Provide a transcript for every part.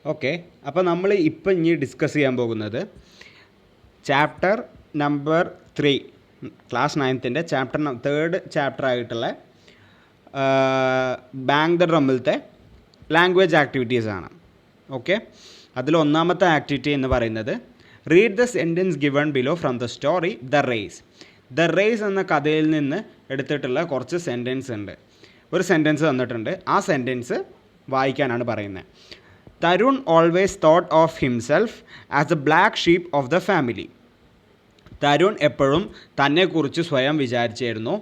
Okay, അപ്പോൾ നമ്മൾ ഇപ്പം ഇനി ഡിസ്കസ് ചെയ്യാൻ പോകുന്നത് ചാപ്റ്റർ നമ്പർ 3 ക്ലാസ് 9ൻ്റെ തേർഡ് ചാപ്റ്റർ ആയിട്ടുള്ള ബാങ്ക് ദ ഡ്രമ്മിലത്തെ ലാംഗ്വേജ് ആക്ടിവിറ്റീസാണ്. ഓക്കെ, അതിൽ ഒന്നാമത്തെ ആക്ടിവിറ്റി എന്ന് പറയുന്നത് read the sentence given below from the story the race. The race എന്ന കഥയിൽ നിന്ന് എടുത്തിട്ടുള്ള കുറച്ച് സെൻറ്റൻസ് ഉണ്ട്. ഒരു സെൻറ്റൻസ് തന്നിട്ടുണ്ട്, ആ സെൻറ്റൻസ് വായിക്കാനാണ് പറയുന്നത്. Tarun always thought of himself as a black sheep of the family. Tarun എപ്പോഴും തന്നെക്കുറിച്ച് സ്വയം വിചാരിച്ചിരുന്നു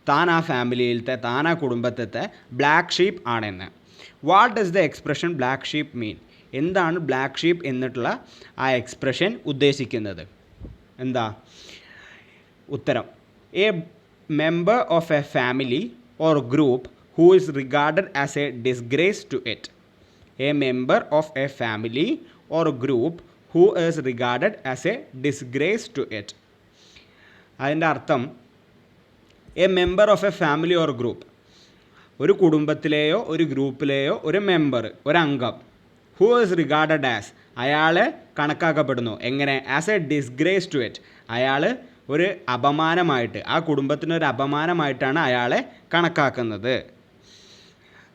താൻ ആ ഫാമിലിയിലത്തെ, താൻ ആ കുടുംബത്തിലത്തെ ബ്ലാക്ക് ഷീപ്പ് ആണെന്ന്. What does the expression black sheep mean? എന്താണ് ബ്ലാക്ക് ഷീപ്പ് എന്നിട്ടുള്ള ആ എക്സ്പ്രഷൻ ഉദ്ദേശിക്കുന്നത്? എന്താ ഉത്തരം? A member of a family or group who is regarded as a disgrace to it. A member of a family or group who is regarded as a disgrace to it. അതിൻ്റെ അർത്ഥം a member of a family or group, ഒരു കുടുംബത്തിലെയോ ഒരു ഗ്രൂപ്പിലെയോ ഒരു member, ഒരു അംഗം, who is regarded as, അയാളെ കണക്കാക്കപ്പെടുന്നു എങ്ങനെ? As a disgrace to it, അയാൾ ഒരു അപമാനമായിട്ട്, ആ കുടുംബത്തിനൊരു അപമാനമായിട്ടാണ് അയാളെ കണക്കാക്കുന്നത്.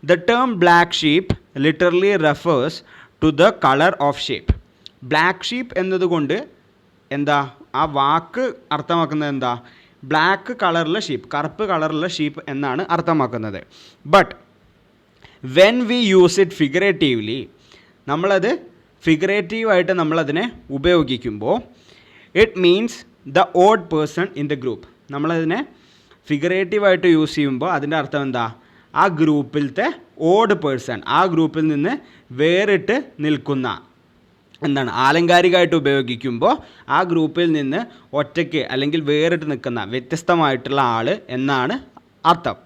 The term black sheep literally refers to the color of sheep. Black sheep എന്നതുകൊണ്ട് എന്താ, ആ വാക്ക് അർത്ഥമാക്കുന്നത് എന്താ? ബ്ലാക്ക് കളറിലെ ഷീപ്പ്, കറുപ്പ് കളറിലെ ഷീപ്പ് എന്നാണ് അർത്ഥമാക്കുന്നത്. But when we use it figuratively, നമ്മളത് ഫിഗറേറ്റീവായിട്ട് നമ്മളതിനെ ഉപയോഗിക്കുമ്പോൾ it means the odd person in the group. നമ്മളതിനെ ഫിഗറേറ്റീവായിട്ട് യൂസ് ചെയ്യുമ്പോൾ അതിൻ്റെ അർത്ഥം എന്താ? ആ ഗ്രൂപ്പിലത്തെ ഓഡ് പേഴ്സൺ, ആ ഗ്രൂപ്പിൽ നിന്ന് വേറിട്ട് നിൽക്കുന്ന, എന്താണ്, ആലങ്കാരികമായിട്ട് ഉപയോഗിക്കുമ്പോൾ ആ ഗ്രൂപ്പിൽ നിന്ന് ഒറ്റയ്ക്ക് അല്ലെങ്കിൽ വേറിട്ട് നിൽക്കുന്ന, വ്യത്യസ്തമായിട്ടുള്ള ആൾ എന്നാണ് അർത്ഥം.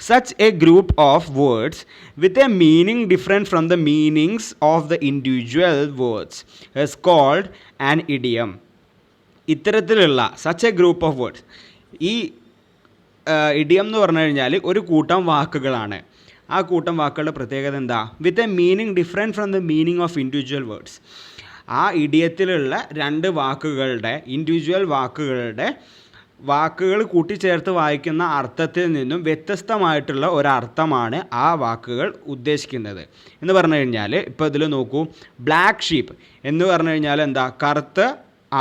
Such a group of words with a meaning different from the meanings of the individual words is called an idiom. ഇത്തരത്തിലുള്ള such a group of words, ഈ ഇഡിയം എന്ന് പറഞ്ഞു കഴിഞ്ഞാൽ ഒരു കൂട്ടം വാക്കുകളാണ്. ആ കൂട്ടം വാക്കുകളുടെ പ്രത്യേകത എന്താ? വിത്ത് a meaning different from the meaning of individual words. ആ ഇഡിയത്തിലുള്ള രണ്ട് വാക്കുകളുടെ, ഇൻഡിവിജ്വൽ വാക്കുകൾ കൂട്ടിച്ചേർത്ത് വായിക്കുന്ന അർത്ഥത്തിൽ നിന്നും വ്യത്യസ്തമായിട്ടുള്ള ഒരർത്ഥമാണ് ആ വാക്കുകൾ ഉദ്ദേശിക്കുന്നത് എന്ന് പറഞ്ഞു കഴിഞ്ഞാൽ, ഇപ്പോൾ ഇതിൽ നോക്കൂ, ബ്ലാക്ക് ഷീപ്പ് എന്ന് പറഞ്ഞു കഴിഞ്ഞാൽ എന്താ? കറുത്ത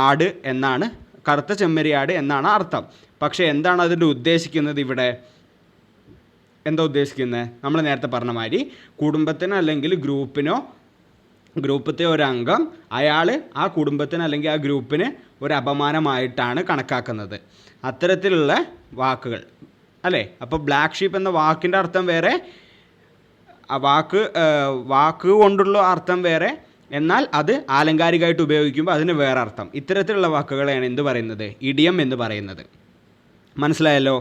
ആട് എന്നാണ്, കറുത്ത ചെമ്മരിയാട് എന്നാണ് അർത്ഥം. പക്ഷേ എന്താണ് അതിൻ്റെ ഉദ്ദേശിക്കുന്നത്? ഇവിടെ എന്താ ഉദ്ദേശിക്കുന്നത്? നമ്മൾ നേരത്തെ പറഞ്ഞ മാതിരി കുടുംബത്തിന് അല്ലെങ്കിൽ ഗ്രൂപ്പത്തെ ഒരു അംഗം, അയാൾ ആ കുടുംബത്തിന് അല്ലെങ്കിൽ ആ ഗ്രൂപ്പിന് ഒരു അപമാനമായിട്ടാണ് കണക്കാക്കുന്നത്. അത്തരത്തിലുള്ള വാക്കുകൾ അല്ലേ? അപ്പോൾ ബ്ലാക്ക് ഷീപ്പ് എന്ന വാക്കിൻ്റെ അർത്ഥം വേറെ, ആ വാക്ക് കൊണ്ടുള്ള അർത്ഥം വേറെ, എന്നാൽ അത് ആലങ്കാരികമായിട്ട് ഉപയോഗിക്കുമ്പോൾ അതിന് വേറെ അർത്ഥം. ഇത്തരത്തിലുള്ള വാക്കുകളെയാണ് എന്ത് പറയുന്നത്? ഇഡിയം എന്ന് പറയുന്നത്. മനസ്സിലായല്ലോ?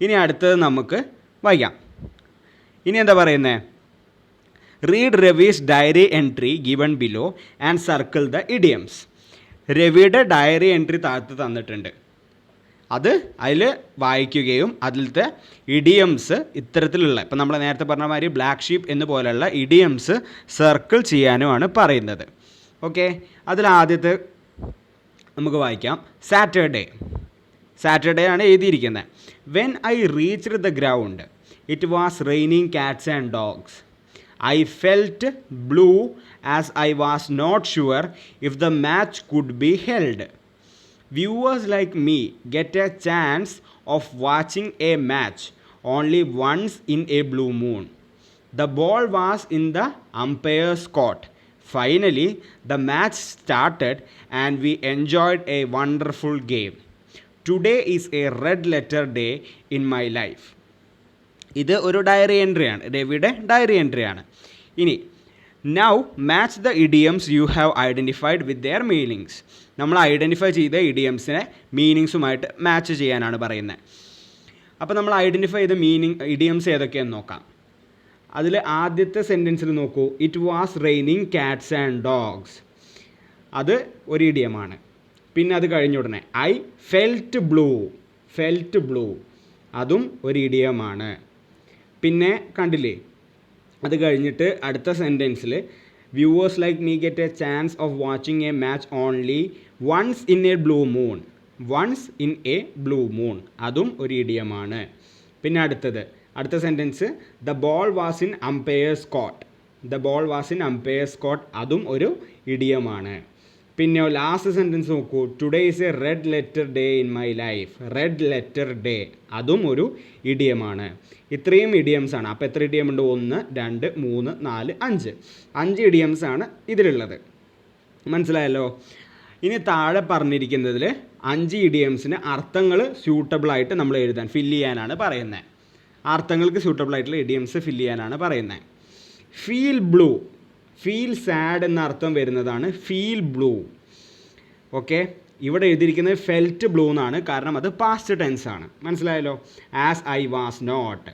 ഇനി അടുത്തത് നമുക്ക് വായിക്കാം. ഇനി എന്താ പറയുന്നത്? Read Ravi's diary entry given below and circle the idioms. രവിയുടെ ഡയറി എൻട്രി താഴത്ത് തന്നിട്ടുണ്ട്, അതിൽ വായിക്കുകയും അതിലത്തെ ഇഡിയംസ് ഇത്തരത്തിലുള്ള, ഇപ്പം നമ്മൾ നേരത്തെ പറഞ്ഞ മാതിരി ബ്ലാക്ക് ഷീപ്പ് എന്ന് പോലെയുള്ള ഇഡിയംസ് സർക്കിൾ ചെയ്യാനുമാണ് പറയുന്നത്. ഓക്കെ, അതിൽ ആദ്യത്തെ നമുക്ക് വായിക്കാം. സാറ്റർഡേ ആണ് എഴുതിയിരിക്കുന്നത്. When I reached the ground it was raining cats and dogs. I felt blue as I was not sure if the match could be held. Viewers like me get a chance of watching a match only once in a blue moon. The ball was in the umpire's court. Finally, the match started and we enjoyed a wonderful game. Today is a red letter day in my life. ഇത് ഒരു diary എൻട്രിയാണ്, രവിയുടെ diary എൻട്രിയാണ്. ഇനി now match the idioms you have identified with their meanings. നമ്മൾ identify ചെയ്ത ഇഡിയംസിനെ മീനിങ്സുമായിട്ട് match ചെയ്യാനാണ് പറയുന്നത്. അപ്പോൾ നമ്മൾ ഐഡൻറ്റിഫൈ ചെയ്ത ഇഡിയംസ് ഏതൊക്കെയാണെന്ന് നോക്കാം. അതിൽ ആദ്യത്തെ സെൻറ്റൻസിൽ നോക്കൂ, it was raining cats and dogs. അത് ഒരു ഇഡിയമാണ്. പിന്നെ അത് കഴിഞ്ഞ ഉടനെ ഐ ഫെൽറ്റ് ബ്ലൂ, അതും ഒരു ഇഡിയമാണ്. പിന്നെ കണ്ടില്ലേ, അത് കഴിഞ്ഞിട്ട് അടുത്ത സെൻറ്റൻസിൽ viewers like me get a chance of watching a match only once in a blue moon. Once in a blue moon, അതും ഒരു ഇഡിയമാണ്. പിന്നെ അടുത്ത sentence, the ball was in umpire's court. The ball was in umpire's court, അതും ഒരു ഇഡിയമാണ്. പിന്നെ last sentence നോക്കൂ, today is a red letter day in my life. Red letter day, അതും ഒരു ഇഡിയമാണ്. ഇത്രയും ഇഡിയംസ് ആണ്. അപ്പോൾ എത്ര ഇഡിയം ഉണ്ട്? 1, 2, 3, 4, 5. 5 ഇഡിയംസ് ആണ് ഇതിലുള്ളത്. മനസ്സിലായല്ലോ? ഇനി താഴെ പറഞ്ഞിരിക്കുന്നതിൽ 5 ഇഡിയംസിന് അർത്ഥങ്ങൾ സ്യൂട്ടബിളായിട്ട് നമ്മൾ എഴുതാൻ, ഫില്ല് ചെയ്യാനാണ് പറയുന്നത്. അർത്ഥങ്ങൾക്ക് സ്യൂട്ടബിൾ ആയിട്ടുള്ള ഇഡിയംസ് ഫില്ല് ചെയ്യാനാണ് പറയുന്നത്. ഫീൽ ബ്ലൂ, ഫീൽ സാഡ് എന്ന അർത്ഥം വരുന്നതാണ് ഫീൽ ബ്ലൂ. ഓക്കെ, ഇവിടെ എഴുതിയിരിക്കുന്നത് ഫെൽറ്റ് ബ്ലൂ എന്നാണ്, കാരണം അത് പാസ്റ്റ് ടെൻസ് ആണ്. മനസ്സിലായല്ലോ? ആസ് ഐ വാസ് നോട്ട്,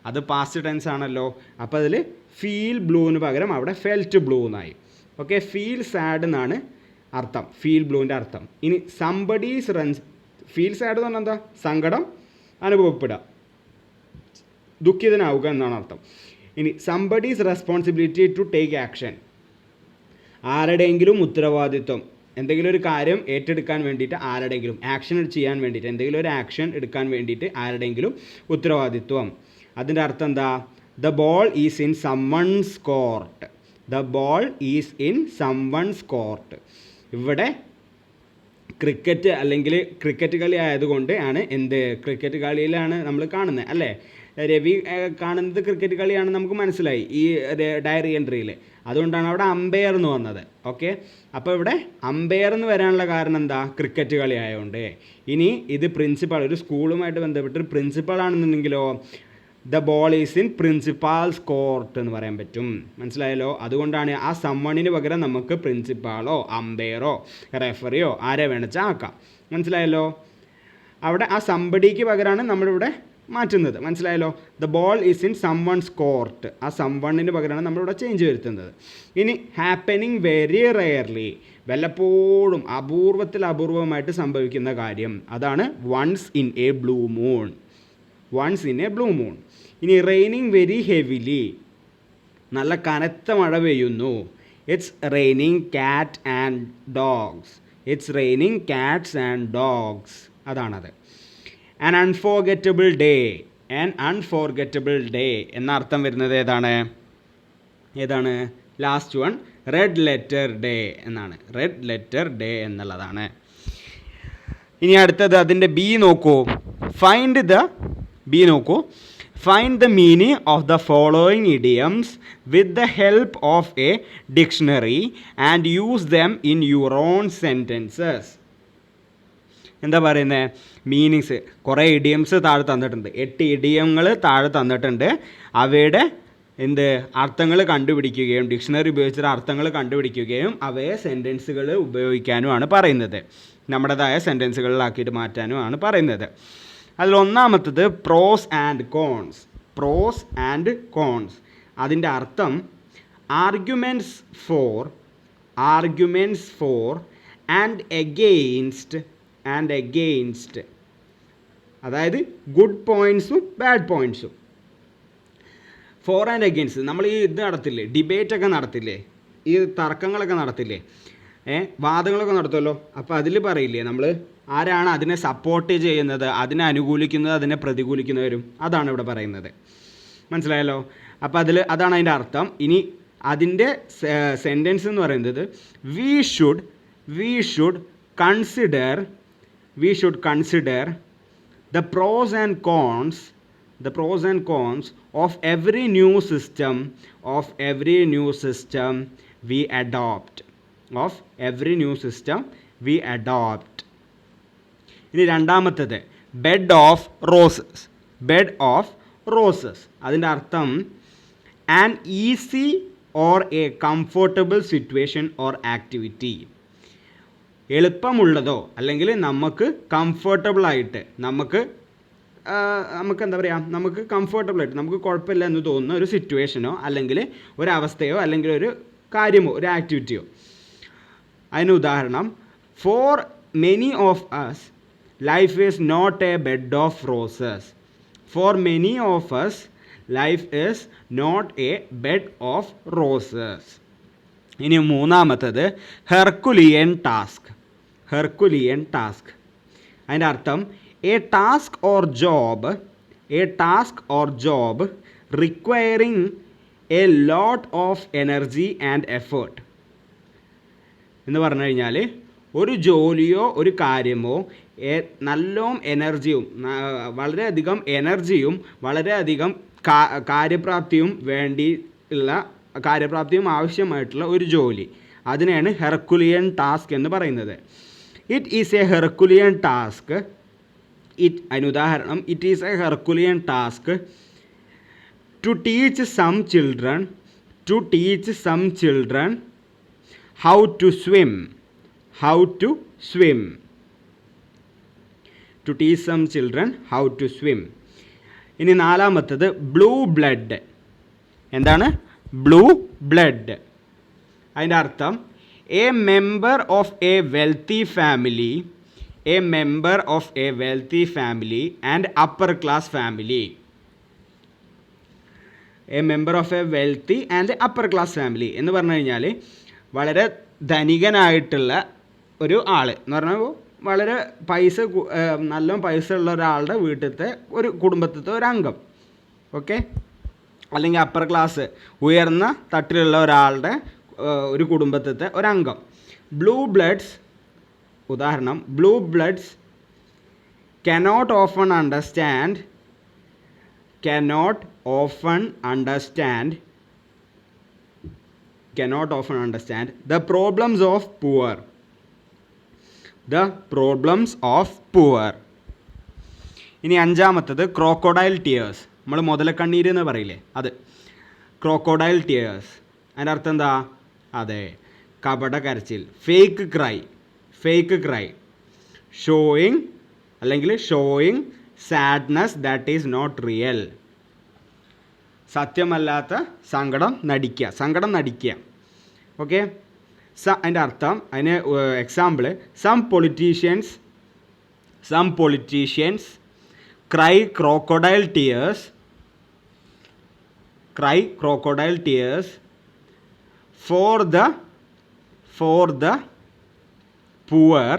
അത് പാസ്റ്റ് ടെൻസ് ആണല്ലോ. അപ്പോൾ അതിൽ ഫീൽ ബ്ലൂവിന് പകരം അവിടെ ഫെൽറ്റ് ബ്ലൂ എന്നായി. ഓക്കെ, ഫീൽ സാഡ് എന്നാണ് അർത്ഥം, ഫീൽ ബ്ലൂവിൻ്റെ അർത്ഥം. ഇനി സംബഡീസ് ഫീൽ സാഡ് എന്ന് പറഞ്ഞാൽ എന്താ? സങ്കടം അനുഭവപ്പെടുക, ദുഃഖിതനാവുക എന്നാണ് അർത്ഥം. ഇനി somebody's responsibility to take action, ആരുടെയെങ്കിലും ഉത്തരവാദിത്വം, എന്തെങ്കിലും ഒരു കാര്യം ഏറ്റെടുക്കാൻ വേണ്ടിയിട്ട് ആരുടെയെങ്കിലും ആക്ഷൻ ചെയ്യാൻ വേണ്ടിയിട്ട്, എന്തെങ്കിലും ഒരു ആക്ഷൻ എടുക്കാൻ വേണ്ടിയിട്ട് ആരുടെയെങ്കിലും ഉത്തരവാദിത്വം. അതിൻ്റെ അർത്ഥം എന്താ? The ball is in someone's court. The ball is in someone's court. ഇവിടെ ക്രിക്കറ്റ് അല്ലെങ്കിൽ ക്രിക്കറ്റ് കളി ആയതുകൊണ്ട് ആണ് ക്രിക്കറ്റ് കളിയിലാണ് നമ്മൾ കാണുന്നത് അല്ലേ? രവി കാണുന്നത് ക്രിക്കറ്റ് കളിയാണ് നമുക്ക് മനസ്സിലായി ഈ ഡയറി എൻട്രിയിൽ. അതുകൊണ്ടാണ് അവിടെ അമ്പയർ എന്ന് വന്നത്. ഓക്കെ, അപ്പോൾ ഇവിടെ അമ്പയർ എന്ന് വരാനുള്ള കാരണം എന്താ? ക്രിക്കറ്റ് കളി ആയതുകൊണ്ട്. ഇനി ഇത് പ്രിൻസിപ്പാൾ, ഒരു സ്കൂളുമായിട്ട് ബന്ധപ്പെട്ട് പ്രിൻസിപ്പാൾ ആണെന്നുണ്ടെങ്കിലോ the ball is in principal's court എന്ന് പറയാൻ പറ്റും. മനസ്സിലായല്ലോ? അതുകൊണ്ടാണ് ആ സമ്മണിന് പകരം നമുക്ക് പ്രിൻസിപ്പാളോ അമ്പയറോ റെഫറിയോ ആരെ വേണമെച്ചാൽ ആക്കാം. മനസ്സിലായല്ലോ? അവിടെ ആ സംബടിക്ക് പകരമാണ് നമ്മളിവിടെ മാറ്റുന്നത്. മനസ്സിലായല്ലോ? The ball is in someone's court, ആ സംവണ്ണിന് പകരമാണ് നമ്മളിവിടെ ചേഞ്ച് വരുത്തുന്നത്. ഇനി ഹാപ്പനിങ് വെരി റെയർലി, വല്ലപ്പോഴും അപൂർവമായിട്ട് സംഭവിക്കുന്ന കാര്യം, അതാണ് once in a blue moon. Once in a blue moon. ഇനി റെയിനിങ് വെരി ഹെവിലി, നല്ല കനത്ത മഴ പെയ്യുന്നു. It's raining cat and dogs. It's raining cats and dogs, അതാണത്. An unforgettable day. An unforgettable day എന്ന അർത്ഥം വരുന്നത് ഏതാണ്? Last one red letter day എന്നാണ്. റെഡ് ലെറ്റർ ഡേ എന്നുള്ളതാണ്. ഇനി അടുത്തത് അതിൻ്റെ ബി നോക്കൂ. Find the meaning of the following idioms with the help of a dictionary and use them in your own sentences. എന്താ പറയുന്നത്? മീനിങ്സ്, കുറേ ഇഡിയംസ് താഴെ തന്നിട്ടുണ്ട്. 8 ഇഡിയങ്ങൾ താഴെ തന്നിട്ടുണ്ട്. അവയുടെ അർത്ഥങ്ങൾ കണ്ടുപിടിക്കുകയും ഡിക്ഷണറി ഉപയോഗിച്ചിട്ട് അർത്ഥങ്ങൾ കണ്ടുപിടിക്കുകയും അവയെ സെൻറ്റൻസുകൾ ഉപയോഗിക്കാനുമാണ് പറയുന്നത്. നമ്മുടേതായ സെൻറ്റൻസുകളിലാക്കിയിട്ട് മാറ്റാനുമാണ് പറയുന്നത്. അതിലൊന്നാമത്തത് pros and cons. Pros and cons, അതിൻ്റെ അർത്ഥം ആർഗ്യുമെൻറ്റ്സ് ഫോർ ആൻഡ് എഗെയിൻസ്റ്റ്, അതായത് ഗുഡ് പോയിൻറ്റ്സും ബാഡ് പോയിൻറ്റ്സും. ഫോർ ആൻഡ് എഗെയിൻസ്റ്റ്, നമ്മൾ ഈ നടത്തില്ലേ, ഡിബേറ്റൊക്കെ നടത്തില്ലേ, ഈ തർക്കങ്ങളൊക്കെ നടത്തില്ലേ, വാദങ്ങളൊക്കെ നടത്തുമല്ലോ. അപ്പോൾ അതിൽ പറയില്ലേ നമ്മൾ ആരാണ് അതിനെ സപ്പോർട്ട് ചെയ്യുന്നത്, അതിനെ അനുകൂലിക്കുന്നത്, അതിനെ പ്രതികൂലിക്കുന്നവരും, അതാണ് ഇവിടെ പറയുന്നത്. മനസ്സിലായല്ലോ? അപ്പോൾ അതാണ് അതിൻ്റെ അർത്ഥം. ഇനി അതിൻ്റെ സെൻറ്റൻസ് എന്ന് പറയുന്നത് we should consider the pros and cons of every new system we adopt. ഇനി രണ്ടാമത്തേത് ബെഡ് ഓഫ് റോസസ്. അതിൻ്റെ അർത്ഥം an easy or a comfortable situation or activity. എളുപ്പമുള്ളതോ അല്ലെങ്കിൽ നമുക്ക് കംഫർട്ടബിളായിട്ട് നമുക്ക് എന്താ പറയുക, നമുക്ക് കംഫർട്ടബിളായിട്ട് നമുക്ക് കുഴപ്പമില്ല എന്ന് തോന്നുന്ന ഒരു സിറ്റുവേഷനോ അല്ലെങ്കിൽ ഒരവസ്ഥയോ അല്ലെങ്കിൽ ഒരു കാര്യമോ ഒരു ആക്ടിവിറ്റിയോ. അതിന് ഉദാഹരണം, for many of us life is not a bed of roses. For many of us life is not a bed of roses. ഇനി മൂന്നാമത്തത് ഹെർക്കുലിയൻ ടാസ്ക്. ഹെർക്കുലിയൻ ടാസ്ക് അതിൻ്റെ അർത്ഥം A task or job requiring a lot of energy and effort എന്ന് പറഞ്ഞു കഴിഞ്ഞാൽ ഒരു ജോലിയോ ഒരു കാര്യമോ നല്ലോണം എനർജിയും വളരെയധികം എനർജിയും വളരെയധികം കാര്യപ്രാപ്തിയും കാര്യപ്രാപ്തിയും ആവശ്യമായിട്ടുള്ള ഒരു ജോലി, അതിനെയാണ് ഹെർക്കുലിയൻ ടാസ്ക് എന്ന് പറയുന്നത്. It is a herculean task അതിന് ഉദാഹരണം it is a herculean task to teach some children how to swim. To teach some children how to swim. ഇനി നാലാമത്തത് ബ്ലൂ ബ്ലഡ്. എന്താണ് ബ്ലൂ ബ്ലഡ്? അതിൻ്റെ അർത്ഥം a member of a wealthy family and upper class family. A member of a wealthy and upper class family എന്ന് പറഞ്ഞു കഴിഞ്ഞാൽ വളരെ ധനികനായിട്ടുള്ള ഒരു ആൾ എന്ന് പറഞ്ഞാൽ വളരെ നല്ല പൈസ ഉള്ള ഒരാളുടെ വീട്ടിലത്തെ ഒരു കുടുംബത്തിലത്തെ ഒരു അംഗം. ഓക്കെ, അല്ലെങ്കിൽ അപ്പർ ക്ലാസ് ഉയർന്ന തട്ടിലുള്ള ഒരാളുടെ ഒരു കുടുംബത്തിലത്തെ ഒരംഗം. ബ്ലൂ ബ്ലഡ്സ് ഉദാഹരണം blue bloods cannot often understand the problems of poor. ഇനി അഞ്ചാമത്തത് ക്രോക്കോഡൈൽ ടിയേഴ്സ്. നമ്മൾ മുതലക്കണ്ണീര് എന്ന് പറയില്ലേ, അത് ക്രോക്കോഡൈൽ ടിയേഴ്സ്. അതിൻ്റെ അർത്ഥം എന്താ? അതെ, കപട കരച്ചിൽ, fake cry, showing sadness that is not real. സത്യമല്ലാത്ത സങ്കടം നടിക്കുക. ഓക്കെ, അതിൻ്റെ അർത്ഥം, അതിന് example, some politicians cry crocodile tears for the poor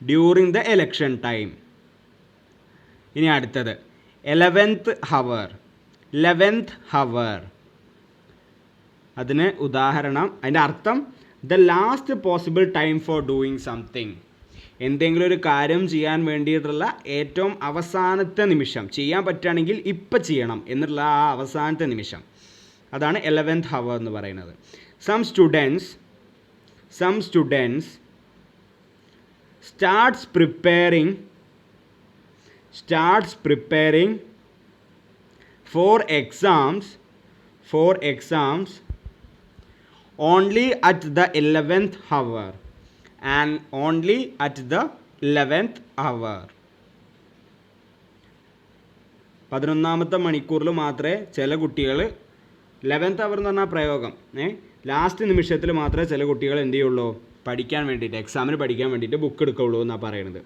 during the election time. ഇനി അടുത്തത് 11th hour. അതിന് ഉദാഹരണം, അതിൻ്റെ അർത്ഥം the last possible time for doing something. എന്തെങ്കിലും ഒരു കാര്യം ചെയ്യാൻ വേണ്ടിയിട്ടുള്ള ഏറ്റവും അവസാനത്തെ നിമിഷം, ചെയ്യാൻ പറ്റുകയാണെങ്കിൽ ഇപ്പം ചെയ്യണം എന്നുള്ള ആ അവസാനത്തെ നിമിഷം, അതാണ് 11th hour എന്ന് പറയുന്നത്. Some students starts preparing for exams only at the 11th hour. 11ാമത്തെ മണിക്കൂറിൽ മാത്രമേ ചില കുട്ടികൾ 11th hour എന്ന് പറഞ്ഞാൽ പ്രയോഗം ലാസ്റ്റ് നിമിഷത്തിൽ മാത്രമേ ചില കുട്ടികൾ എന്ത് ചെയ്യുള്ളൂ, പഠിക്കാൻ വേണ്ടിയിട്ട്, എക്സാമിന് പഠിക്കാൻ വേണ്ടിയിട്ട് ബുക്ക് എടുക്കുകയുള്ളൂ എന്നാണ് പറയുന്നത്.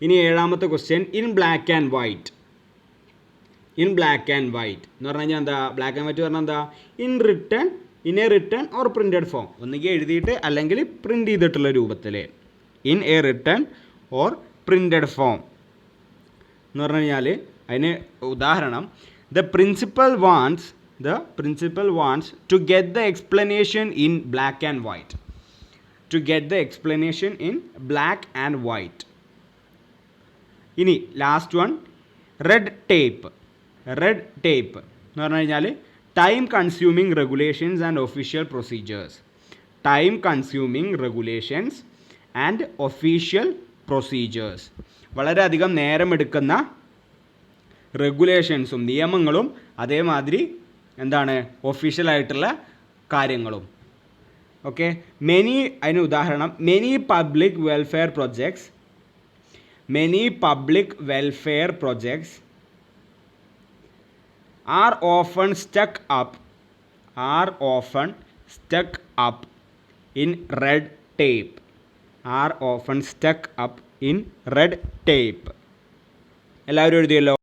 ഇനി 7ാമത്തെ question, in black and white എന്ന് പറഞ്ഞു കഴിഞ്ഞാൽ എന്താ? ബ്ലാക്ക് ആൻഡ് വൈറ്റ് പറഞ്ഞാൽ എന്താ? In a written or printed form, ഒന്നുകിൽ എഴുതിയിട്ട് അല്ലെങ്കിൽ പ്രിൻ്റ് ചെയ്തിട്ടുള്ള രൂപത്തിൽ. In a written or printed form എന്ന് പറഞ്ഞു കഴിഞ്ഞാൽ അതിന് ഉദാഹരണം, the principal wants to get the explanation in black and white. ഇനി ലാസ്റ്റ് വൺ, റെഡ് ടേപ്പ് എന്ന് പറഞ്ഞു കഴിഞ്ഞാൽ time consuming regulations and official procedures. വളരെയധികം നേരമെടുക്കുന്ന റെഗുലേഷൻസും നിയമങ്ങളും അതേമാതിരി എന്താണ് ഒഫീഷ്യലായിട്ടുള്ള കാര്യങ്ങളും. ഓക്കെ, അതിന് ഉദാഹരണം, many public welfare projects are often stuck up in red tape. എല്ലാവരും എഴുതിയല്ലോ.